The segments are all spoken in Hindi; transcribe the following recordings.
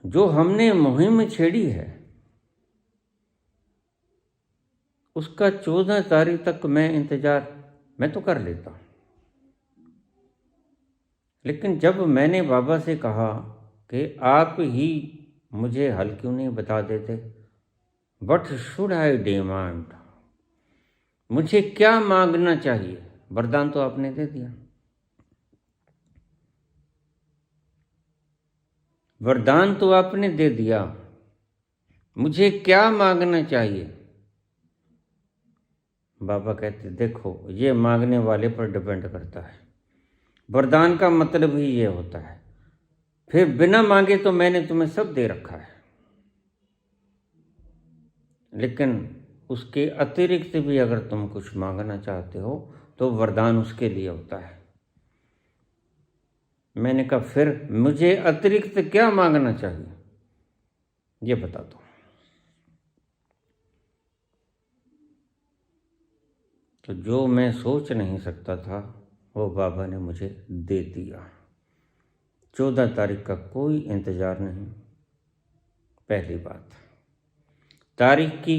जो हमने मुहिम छेड़ी है उसका 14 तारीख तक मैं इंतज़ार मैं तो कर लेता, लेकिन जब मैंने बाबा से कहा कि आप ही मुझे हल क्यों नहीं बता देते, व्हाट शुड आई डिमांड, मुझे क्या मांगना चाहिए, वरदान तो आपने दे दिया, वरदान तो आपने दे दिया, मुझे क्या मांगना चाहिए। बाबा कहते देखो ये मांगने वाले पर डिपेंड करता है, वरदान का मतलब ही ये होता है, फिर बिना मांगे तो मैंने तुम्हें सब दे रखा है, लेकिन उसके अतिरिक्त भी अगर तुम कुछ मांगना चाहते हो तो वरदान उसके लिए होता है। मैंने कहा फिर मुझे अतिरिक्त क्या मांगना चाहिए ये बता दो। तो जो मैं सोच नहीं सकता था वो बाबा ने मुझे दे दिया। 14 तारीख का कोई इंतज़ार नहीं। पहली बात, तारीख की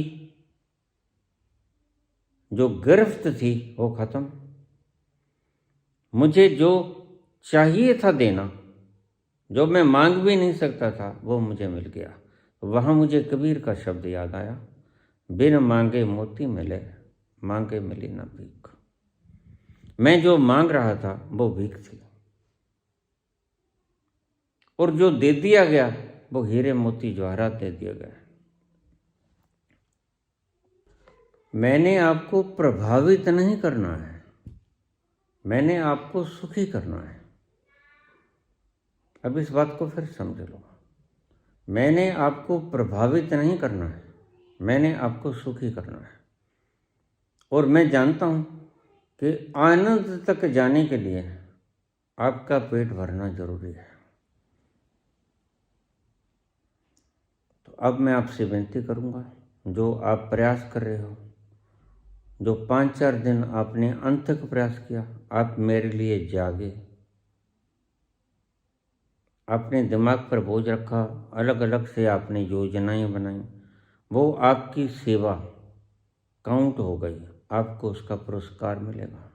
जो गिरफ्त थी वो ख़त्म। मुझे जो चाहिए था देना, जो मैं मांग भी नहीं सकता था, वो मुझे मिल गया। वहाँ मुझे कबीर का शब्द याद आया, बिन मांगे मोती मिले, मांगे मिली ना भीख। मैं जो मांग रहा था वो भीख थी, और जो दे दिया गया वो हीरे मोती जवाहरात दे दिया गया। मैंने आपको प्रभावित नहीं करना है, मैंने आपको सुखी करना है। अब इस बात को फिर समझ लो, मैंने आपको प्रभावित नहीं करना है, मैंने आपको सुखी करना है। और मैं जानता हूँ कि आनंद तक जाने के लिए आपका पेट भरना जरूरी है। तो अब मैं आपसे विनती करूँगा, जो आप प्रयास कर रहे हो, जो 5-4 दिन आपने अनथक प्रयास किया, आप मेरे लिए जागे, आपने दिमाग पर बोझ रखा, अलग अलग से आपने योजनाएं बनाई, वो आपकी सेवा काउंट हो गई, आपको उसका पुरस्कार मिलेगा।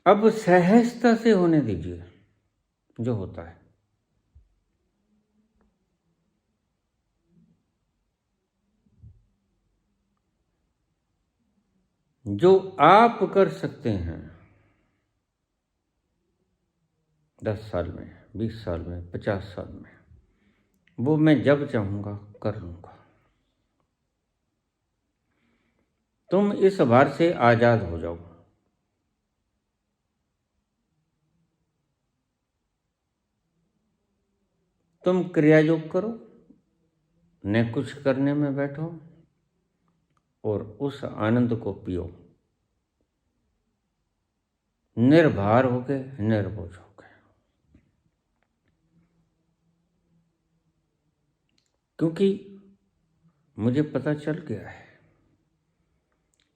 अब सहजता से होने दीजिए जो होता है। जो आप कर सकते हैं 10 साल में, 20 साल में, 50 साल में, वो मैं जब चाहूँगा कर लूँगा। तुम इस भार से आज़ाद हो जाओ। तुम क्रिया योग करो, न कुछ करने में बैठो और उस आनंद को पियो, निर्भर होके, निर्बोझ होके। क्योंकि मुझे पता चल गया है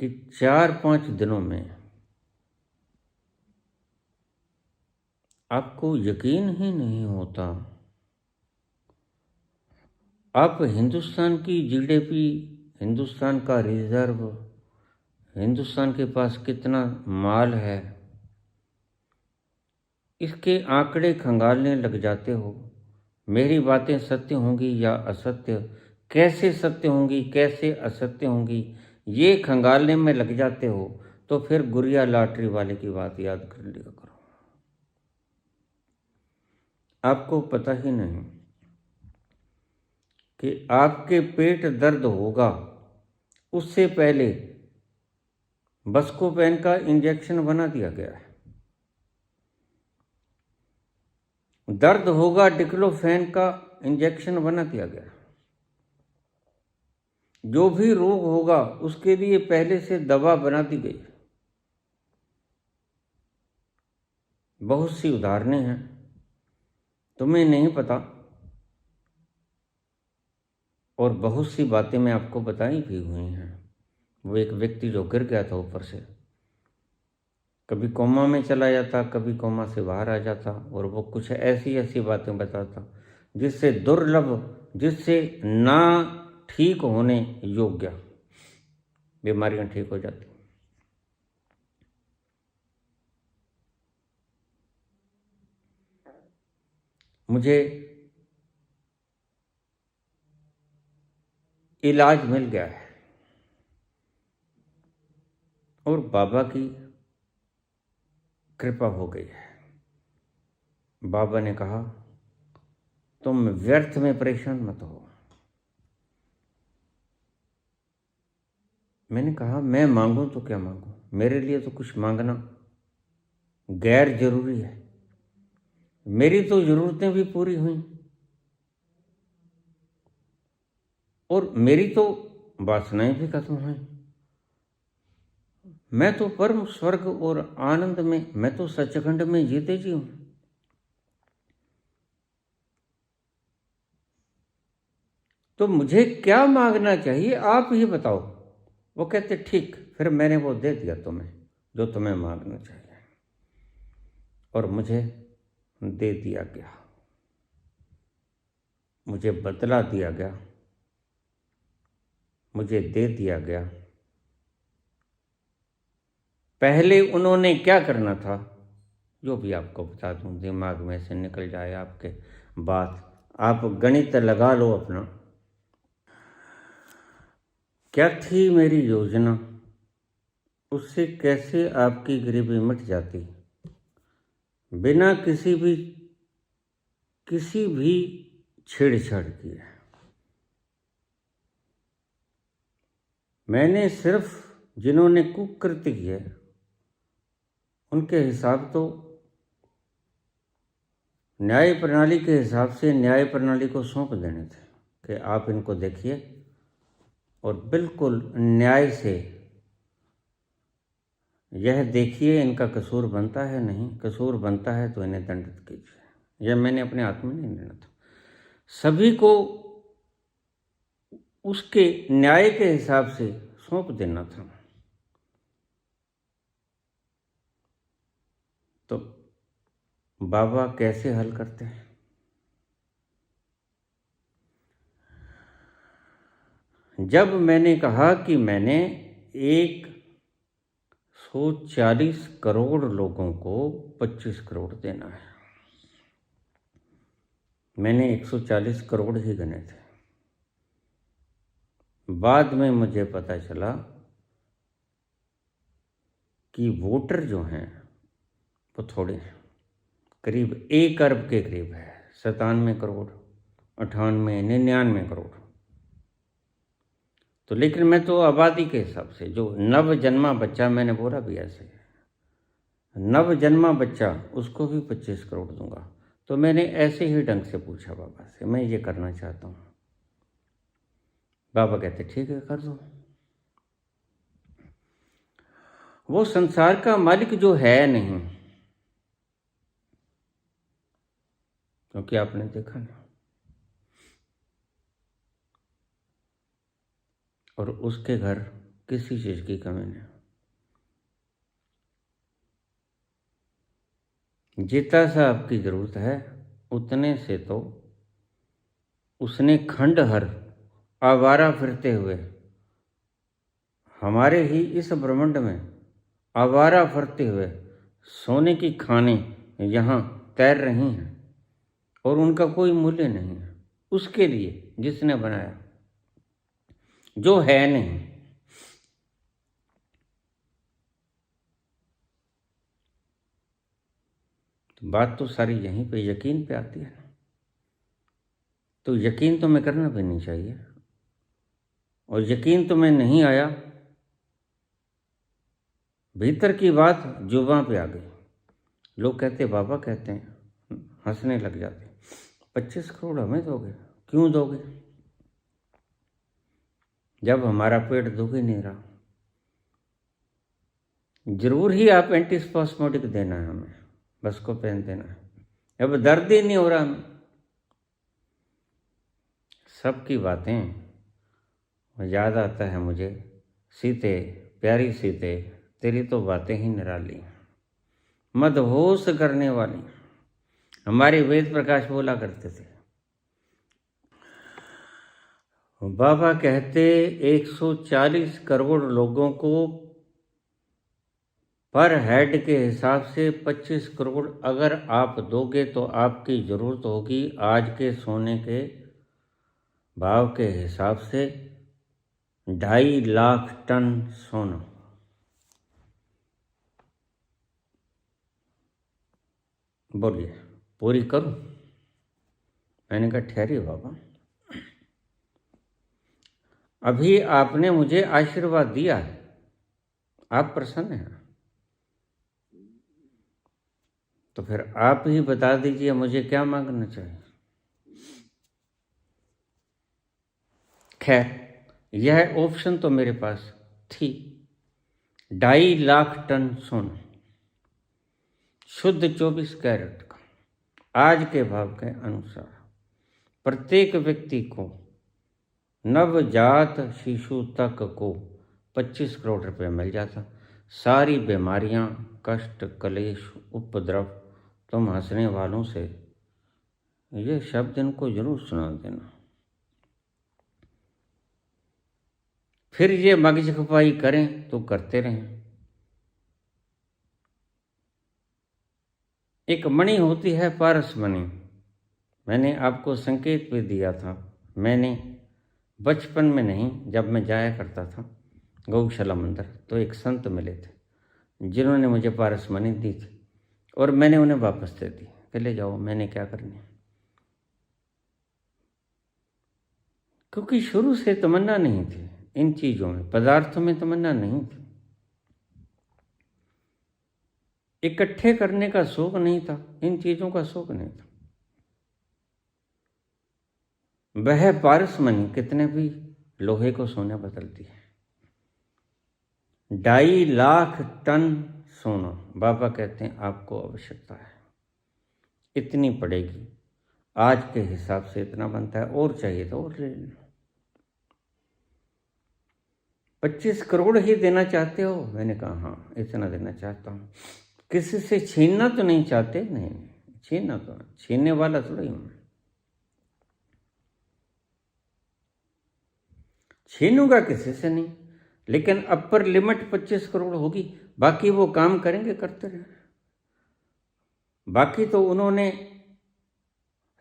कि 4-5 दिनों में आपको यकीन ही नहीं होता, आप हिंदुस्तान की जीडीपी, हिंदुस्तान का रिजर्व, हिंदुस्तान के पास कितना माल है, इसके आंकड़े खंगालने लग जाते हो। मेरी बातें सत्य होंगी या असत्य, कैसे सत्य होंगी, कैसे असत्य होंगी, ये खंगालने में लग जाते हो। तो फिर गुड़िया लॉटरी वाले की बात याद कर लिया करो। आपको पता ही नहीं कि आपके पेट दर्द होगा उससे पहले बस्कोपेन का इंजेक्शन बना दिया गया है। दर्द होगा, डिक्लोफेन का इंजेक्शन बना दिया गया। जो भी रोग होगा उसके लिए पहले से दवा बना दी गई। बहुत सी उदाहरणें हैं, तुम्हें नहीं पता, और बहुत सी बातें मैं आपको बताई भी हुई हैं। वो एक व्यक्ति जो गिर गया था ऊपर से, कभी कोमा में चला जाता, कभी कोमा से बाहर आ जाता, और वो कुछ ऐसी ऐसी बातें बताता जिससे दुर्लभ, जिससे ना ठीक होने योग्य बीमारियां ठीक हो जाती। मुझे इलाज मिल गया है और बाबा की कृपा हो गई है। बाबा ने कहा तुम व्यर्थ में परेशान मत हो। मैंने कहा मैं मांगूं तो क्या मांगूं, मेरे लिए तो कुछ मांगना गैर जरूरी है। मेरी तो जरूरतें भी पूरी हुई और मेरी तो वासनाएं भी खत्म हुई। मैं तो परम स्वर्ग और आनंद में, मैं तो सचखंड में जीते जी हूं। तो मुझे क्या मांगना चाहिए आप ही बताओ। वो कहते ठीक, फिर मैंने वो दे दिया तुम्हें जो तुम्हें मांगना चाहिए, और मुझे दे दिया गया, मुझे बदला दिया गया, मुझे दे दिया गया। पहले उन्होंने क्या करना था, जो भी आपको बता दूं, दिमाग में से निकल जाए आपके बात, आप गणित लगा लो अपना। क्या थी मेरी योजना, उससे कैसे आपकी गरीबी मिट जाती, बिना किसी भी छेड़छाड़ किए। मैंने सिर्फ जिन्होंने कुकृत्य किए उनके हिसाब तो न्याय प्रणाली के हिसाब से न्याय प्रणाली को सौंप देने थे कि आप इनको देखिए और बिल्कुल न्याय से यह देखिए इनका कसूर बनता है, नहीं कसूर बनता है तो इन्हें दंडित कीजिए। यह मैंने अपने हाथ में नहीं लेना था, सभी को उसके न्याय के हिसाब से सौंप देना था। तो बाबा कैसे हल करते हैं, जब मैंने कहा कि मैंने 140 करोड़ लोगों को 25 करोड़ देना है, मैंने 140 करोड़ ही गने थे। बाद में मुझे पता चला कि वोटर जो हैं वो थोड़े हैं, करीब 1 अरब के करीब है, 97 करोड़, 98, 99 करोड़। तो लेकिन मैं तो आबादी के हिसाब से, जो नव जन्मा बच्चा, मैंने बोला भी ऐसे, नव जन्मा बच्चा उसको भी 25 करोड़ दूंगा। तो मैंने ऐसे ही ढंग से पूछा बाबा से, मैं ये करना चाहता हूँ। बाबा कहते ठीक है कर दो। वो संसार का मालिक जो है नहीं, क्योंकि आपने देखा ना, और उसके घर किसी चीज की कमी नहीं। जितना सा आपकी जरूरत है उतने से तो उसने खंडहर आवारा फिरते हुए हमारे ही इस ब्रह्मांड में आवारा फिरते हुए सोने की खानें यहाँ तैर रही हैं और उनका कोई मूल्य नहीं है उसके लिए जिसने बनाया, जो है नहीं। तो बात तो सारी यहीं पे यकीन पे आती है ना। तो यकीन तो मैं करना भी नहीं चाहिए, और यकीन तो मैं नहीं आया, भीतर की बात जुबां पे आ गई। लोग कहते, बाबा कहते हैं, हंसने लग जाते, 25 करोड़ हमें दोगे, क्यों दोगे जब हमारा पेट दुख ही नहीं रहा। जरूर ही आप एंटीस्पास्मोडिक देना है हमें, बस को पेन देना है, अब दर्द ही नहीं हो रहा हमें। सबकी बातें याद आता है मुझे, सीते प्यारी सीते तेरी तो बातें ही निराली। मदहोश करने वाली। हमारे वेद प्रकाश बोला करते थे, बाबा कहते 140 करोड़ लोगों को पर हेड के हिसाब से 25 करोड़ अगर आप दोगे तो आपकी ज़रूरत होगी आज के सोने के भाव के हिसाब से 2.5 लाख टन सोना। बोलिए पूरी करूं? मैंने कहा ठहरिए बाबा, अभी आपने मुझे आशीर्वाद दिया है, आप प्रसन्न हैं, तो फिर आप ही बता दीजिए मुझे क्या मांगना चाहिए। खैर यह ऑप्शन तो मेरे पास थी। 2.5 लाख टन सोना शुद्ध 24 कैरेट का आज के भाव के अनुसार प्रत्येक व्यक्ति को, नवजात शिशु तक को 25 करोड़ रुपए मिल जाता। सारी बीमारियां, कष्ट, कलेश, उपद्रव, तुम हंसने वालों से ये शब्द इनको जरूर सुना देना। फिर ये मगज खपाई करें तो करते रहें। एक मणि होती है पारस मणि, मैंने आपको संकेत भी दिया था। मैंने बचपन में नहीं, जब मैं जाया करता था गौशाला मंदिर, तो एक संत मिले थे जिन्होंने मुझे पारस मणि दी थी और मैंने उन्हें वापस दे दी कि ले जाओ, मैंने क्या करनी। क्योंकि शुरू से तमन्ना नहीं थी इन चीज़ों में, पदार्थों में तमन्ना नहीं थी, इकट्ठे करने का शौक नहीं था, इन चीज़ों का शौक नहीं था। वह पारस मणि कितने भी लोहे को सोने बदलती है। 2.5 लाख टन सोना बाबा कहते हैं आपको आवश्यकता है, इतनी पड़ेगी। आज के हिसाब से इतना बनता है, और चाहिए तो और ले लो। 25 करोड़ ही देना चाहते हो? मैंने कहा हाँ इतना देना चाहता हूँ। किसी से छीनना तो नहीं चाहते? नहीं, छीनना तो नहीं, छीनने वाला थोड़ी हूँ, छीनूंगा किसी से नहीं, लेकिन अपर लिमिट 25 करोड़ होगी। बाकी वो काम करेंगे, करते रहे। बाकी तो उन्होंने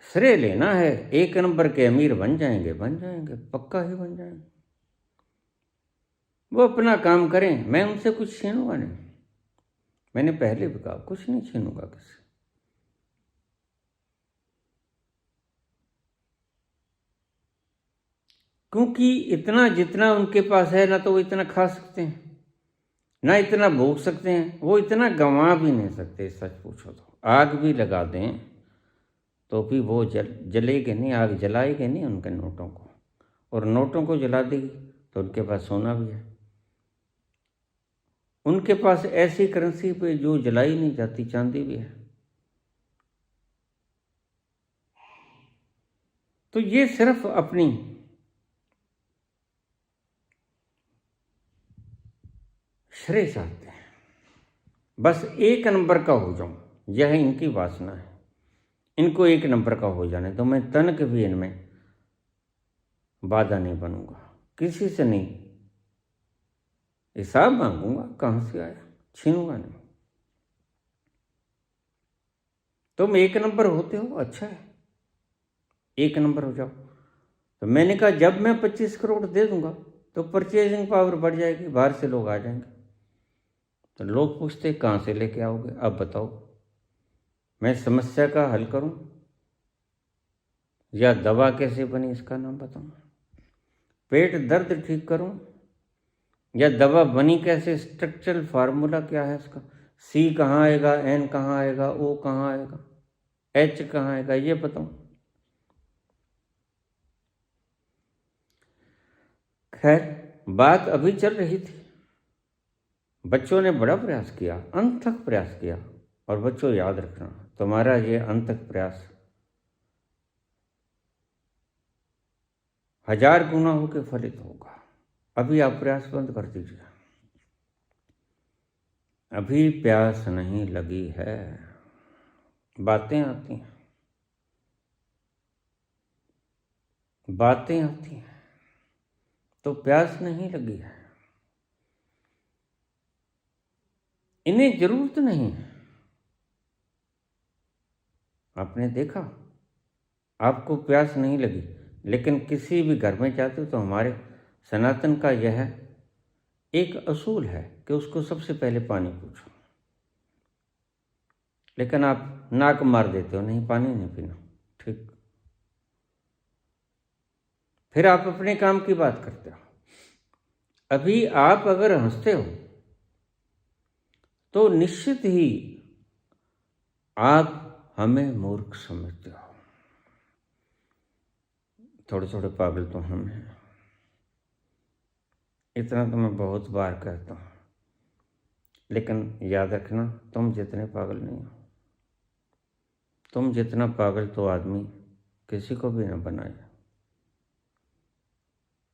श्रेय लेना है, एक नंबर के अमीर बन जाएंगे, बन जाएंगे, पक्का ही बन जाएंगे। वो अपना काम करें, मैं उनसे कुछ छीनूंगा नहीं। मैंने पहले भी कहा कुछ नहीं छीनूंगा किसी। क्योंकि इतना जितना उनके पास है ना तो वो इतना खा सकते हैं, ना इतना भोग सकते हैं, वो इतना गंवा भी नहीं सकते। सच पूछो तो आग भी लगा दें तो भी वो जलेगी नहीं, आग जलाएगी नहीं उनके नोटों को, और नोटों को जला देगी तो उनके पास सोना भी है। उनके पास ऐसी करेंसी पे जो जलाई नहीं जाती, चांदी भी है। तो ये सिर्फ अपनी श्रेय चाहते हैं, बस एक नंबर का हो जाऊं, यह इनकी वासना है। इनको एक नंबर का हो जाने तो मैं तनक भी इनमें बाधा नहीं बनूंगा, किसी से नहीं हिसाब मांगूंगा, कहां से आया, छीनूंगा नहीं। तुम एक नंबर होते हो, अच्छा है, एक नंबर हो जाओ। तो मैंने कहा जब मैं 25 करोड़ दे दूंगा तो परचेजिंग पावर बढ़ जाएगी, बाहर से लोग आ जाएंगे। तो लोग पूछते कहाँ से लेके आओगे, अब बताओ, मैं समस्या का हल करूं या दवा कैसे बनी इसका नाम बताऊं, पेट दर्द ठीक करूं या दवा बनी कैसे, स्ट्रक्चरल फार्मूला क्या है इसका, सी कहाँ आएगा, एन कहाँ आएगा, ओ कहाँ आएगा, एच कहाँ आएगा, ये बताऊं। खैर बात अभी चल रही थी, बच्चों ने बड़ा प्रयास किया, अनथक प्रयास किया। और बच्चों याद रखना, तुम्हारा ये अनथक प्रयास 1000 गुना होकर फलित होगा। अभी आप प्रयास बंद कर दीजिए, अभी प्यास नहीं लगी है। बातें आती हैं, बातें आती हैं, तो प्यास नहीं लगी है। इन्हें जरूरत नहीं है। आपने देखा, आपको प्यास नहीं लगी, लेकिन किसी भी घर में जाते हो तो हमारे सनातन का यह एक असूल है कि उसको सबसे पहले पानी पूछो। लेकिन आप नाक मार देते हो, नहीं पानी नहीं पीना, ठीक। फिर आप अपने काम की बात करते हो। अभी आप अगर हंसते हो तो निश्चित ही आप हमें मूर्ख समझते हो। थोड़े थोड़े पागल तो हम हैं, इतना तो मैं बहुत बार कहता हूँ। लेकिन याद रखना, तुम जितने पागल नहीं हो। तुम जितना पागल तो आदमी किसी को भी न बनाए।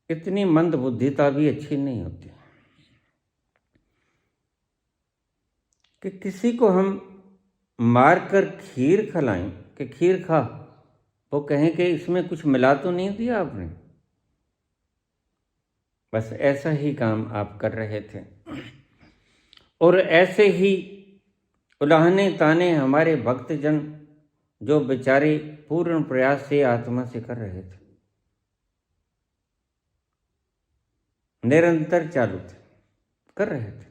इतनी मंद बुद्धिता भी अच्छी नहीं होती कि किसी को हम मारकर खीर खिलाएं कि खीर खा, वो कहें कि इसमें कुछ मिला तो नहीं दिया आपने। बस ऐसा ही काम आप कर रहे थे, और ऐसे ही उलाहने ताने हमारे भक्तजन जो बेचारे पूर्ण प्रयास से आत्मा से कर रहे थे, निरंतर चालू थे, कर रहे थे।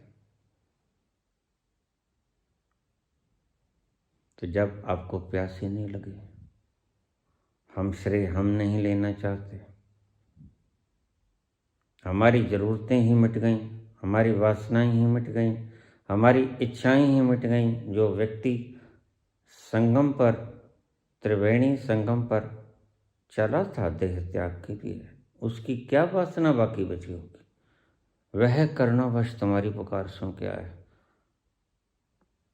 तो जब आपको प्यास ही नहीं लगी, हम श्रेय हम नहीं लेना चाहते, हमारी ज़रूरतें ही मिट गईं, हमारी वासनाएं ही मिट गईं, हमारी इच्छाएं ही मिट गईं। जो व्यक्ति संगम पर, त्रिवेणी संगम पर चला था देह त्याग के लिए, उसकी क्या वासना बाकी बची होगी? वह करुणावश तुम्हारी पुकार सुन के आया,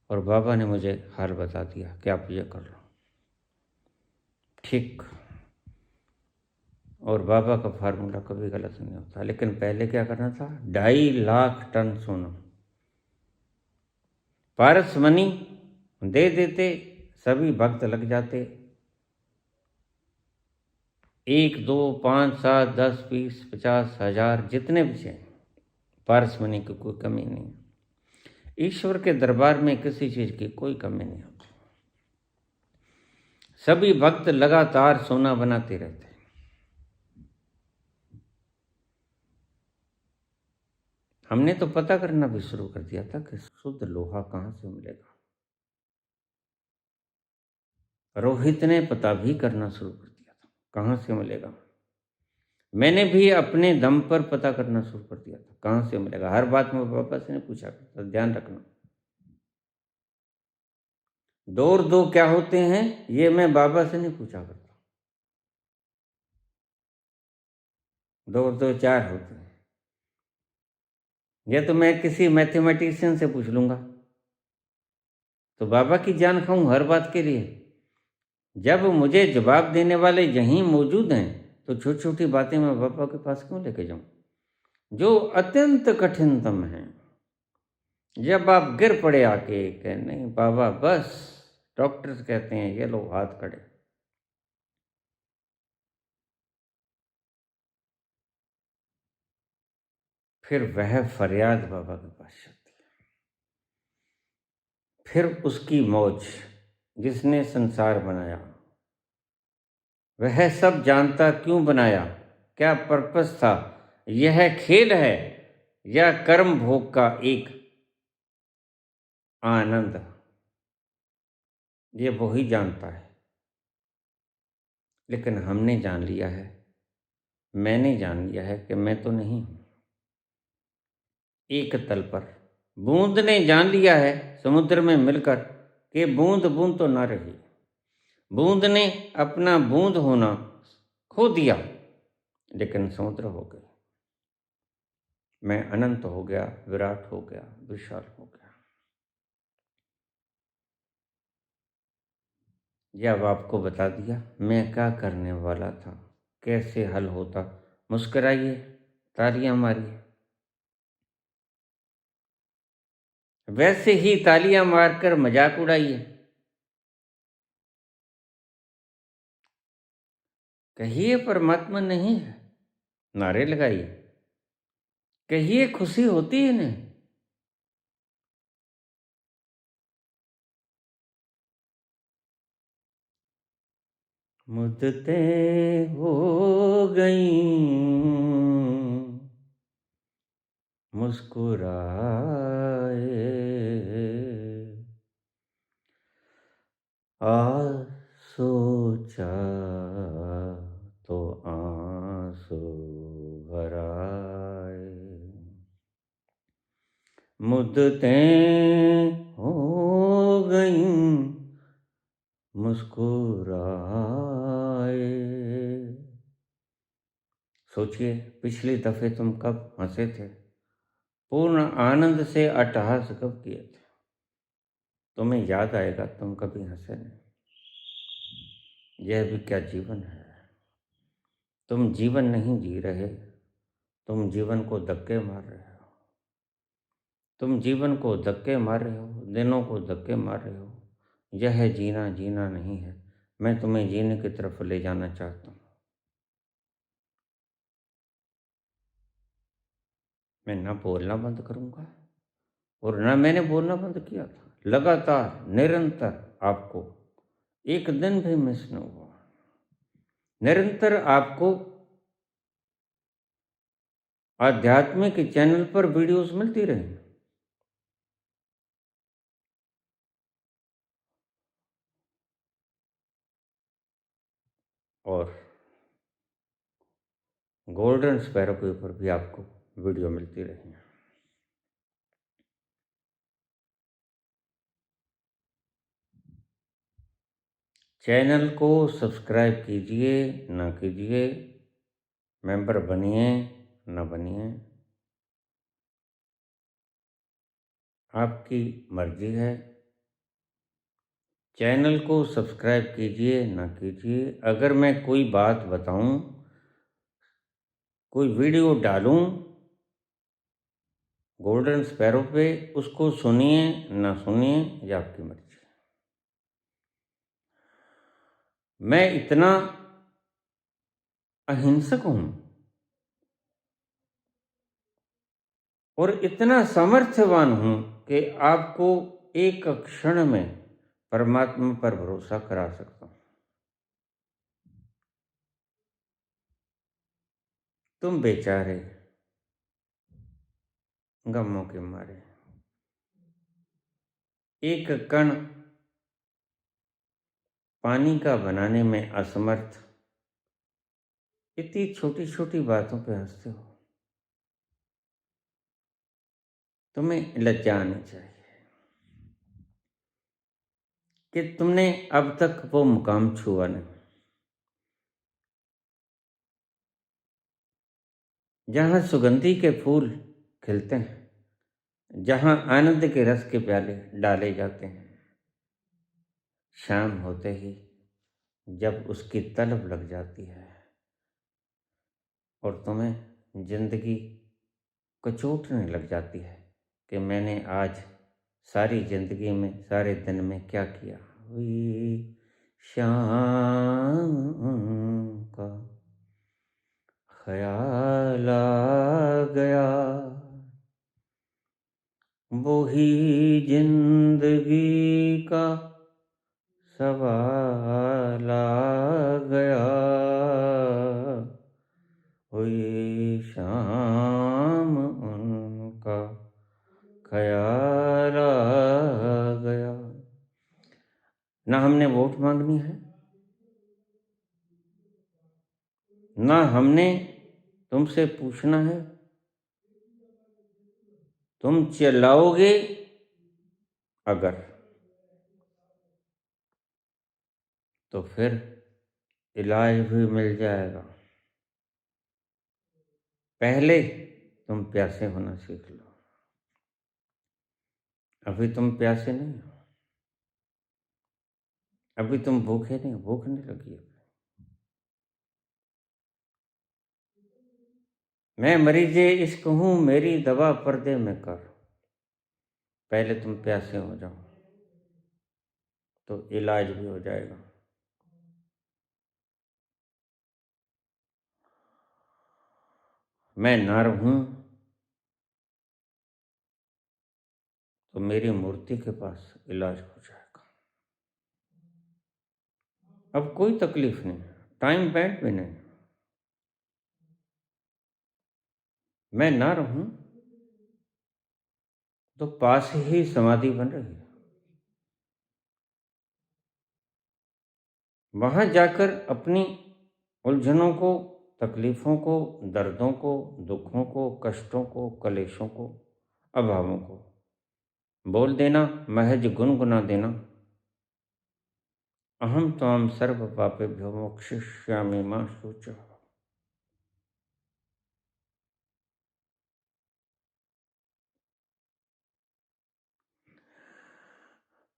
और बाबा ने मुझे हाल बता दिया कि आप ये कर लो, ठीक। और बाबा का फार्मूला कभी गलत नहीं होता। लेकिन पहले क्या करना था? 2.5 लाख टन सोना पारस मनी दे देते, सभी भक्त लग जाते। 1, 2, 5, 7, 10, 20, 50, 1000 जितने भी चाहिए, पारस मनी की कोई कमी नहीं। ईश्वर के दरबार में किसी चीज की कोई कमी नहीं होती। सभी भक्त लगातार सोना बनाते रहते। हमने तो पता करना भी शुरू कर दिया था कि शुद्ध लोहा कहाँ से मिलेगा। रोहित ने पता भी करना शुरू कर दिया था कहाँ से मिलेगा। मैंने भी अपने दम पर पता करना शुरू कर दिया था कहाँ से मिलेगा। हर बात में पापा से नहीं पूछा करता, ध्यान रखना। दो और दो क्या होते हैं ये मैं बाबा से नहीं पूछा करता। 2 और 2 4 होते हैं, या तो मैं किसी मैथमेटिशियन से पूछ लूंगा। तो बाबा की जान खाऊं हर बात के लिए। जब मुझे जवाब देने वाले यहीं मौजूद हैं तो छोटी छोटी बातें मैं बाबा के पास क्यों लेके जाऊं, जो अत्यंत कठिनतम है। जब आप गिर पड़े आके कह नहीं बाबा बस, डॉक्टर्स कहते हैं ये लो हाथ खड़े, फिर वह फरियाद बाबा के पास जाती है। फिर उसकी मौज, जिसने संसार बनाया वह सब जानता क्यों बनाया, क्या पर्पस था, यह खेल है या कर्म भोग का एक आनंद, ये वो ही जानता है। लेकिन हमने जान लिया है, मैंने जान लिया है कि मैं तो नहीं हूं। एक तल पर बूंद ने जान लिया है समुद्र में मिलकर कि बूंद बूंद तो ना रही। बूंद ने अपना बूंद होना खो दिया, लेकिन समुद्र हो गए। मैं अनंत हो गया, विराट हो गया, विशाल हो गया। जब आपको बता दिया मैं क्या करने वाला था, कैसे हल होता, मुस्कुराइए, तालियां मारिए। वैसे ही तालियां मारकर मजाक उड़ाइए। कहिए परमात्मा नहीं है, नारे लगाइए। कहिए खुशी होती है नहीं। मुद्दतें हो गईं मुस्कुराए, आज सोचा तो आंसू भर आए। मुद्दतें हो गईं मुस्कुराए। सोचिए पिछली दफे तुम कब हंसे थे, पूर्ण आनंद से अट्टहास कब किए थे। तुम्हें याद आएगा तुम कभी हंसे नहीं। यह भी क्या जीवन है। तुम जीवन नहीं जी रहे, तुम जीवन को धक्के मार रहे हो। तुम जीवन को धक्के मार रहे हो, दिनों को धक्के मार रहे हो। यह जीना जीना नहीं है। मैं तुम्हें जीने की तरफ ले जाना चाहता हूँ। मैं ना बोलना बंद करूँगा और ना मैंने बोलना बंद किया था। लगातार निरंतर आपको एक दिन भी मिस न हुआ। निरंतर आपको आध्यात्मिक चैनल पर वीडियोस मिलती रही। और गोल्डन स्पैरो के ऊपर भी आपको वीडियो मिलती रही। चैनल को सब्सक्राइब कीजिए ना कीजिए, मेंबर बनिए ना बनिए, आपकी मर्जी है। चैनल को सब्सक्राइब कीजिए ना कीजिए। अगर मैं कोई बात बताऊं, कोई वीडियो डालूं गोल्डन स्पैरो पे, उसको सुनिए ना सुनिए, ये आपकी मर्जी। मैं इतना अहिंसक हूं और इतना सामर्थ्यवान हूं कि आपको एक क्षण में परमात्मा पर भरोसा करा सकता हूं। तुम बेचारे गमों के मारे, एक कण पानी का बनाने में असमर्थ, इतनी छोटी छोटी बातों पे हंसते हो। तुम्हें लज्जा आनी चाहिए कि तुमने अब तक वो मुकाम छुआ नहीं जहां सुगंधी के फूल खिलते हैं, जहां आनंद के रस के प्याले डाले जाते हैं। शाम होते ही जब उसकी तलब लग जाती है और तुम्हें जिंदगी कचोटने लग जाती है कि मैंने आज सारी जिंदगी में, सारे दिन में क्या किया। हुई शाम का ख्याल आ गया, वो ही जिंदगी का सवाल आ गया। हुई शाम उनका ख्याल आ गया। ना हमने वोट मांगनी है, ना हमने तुमसे पूछना है तुम चिल्लाओगे अगर, तो फिर इलाज भी मिल जाएगा। पहले तुम प्यासे होना सीख लो। अभी तुम प्यासे नहीं हो, अभी तुम भूखे नहीं, भूख नहीं लगी है। मैं मरीजे इश्क हूँ, मेरी दवा पर्दे में कर। पहले तुम प्यासे हो जाओ तो इलाज भी हो जाएगा। मैं ना रहूं तो मेरी मूर्ति के पास इलाज हो जाएगा। अब कोई तकलीफ नहीं, टाइम बैंड भी नहीं। मैं ना रहूं तो पास ही समाधि बन रही है। वहां जाकर अपनी उलझनों को, तकलीफों को, दर्दों को, दुखों को, कष्टों को, कलेशों को, अभावों को बोल देना, महज गुनगुना देना, अहम त्वां सर्व पापेभ्यो मोक्षयिष्यामि मा शुचः।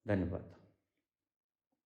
धन्यवाद।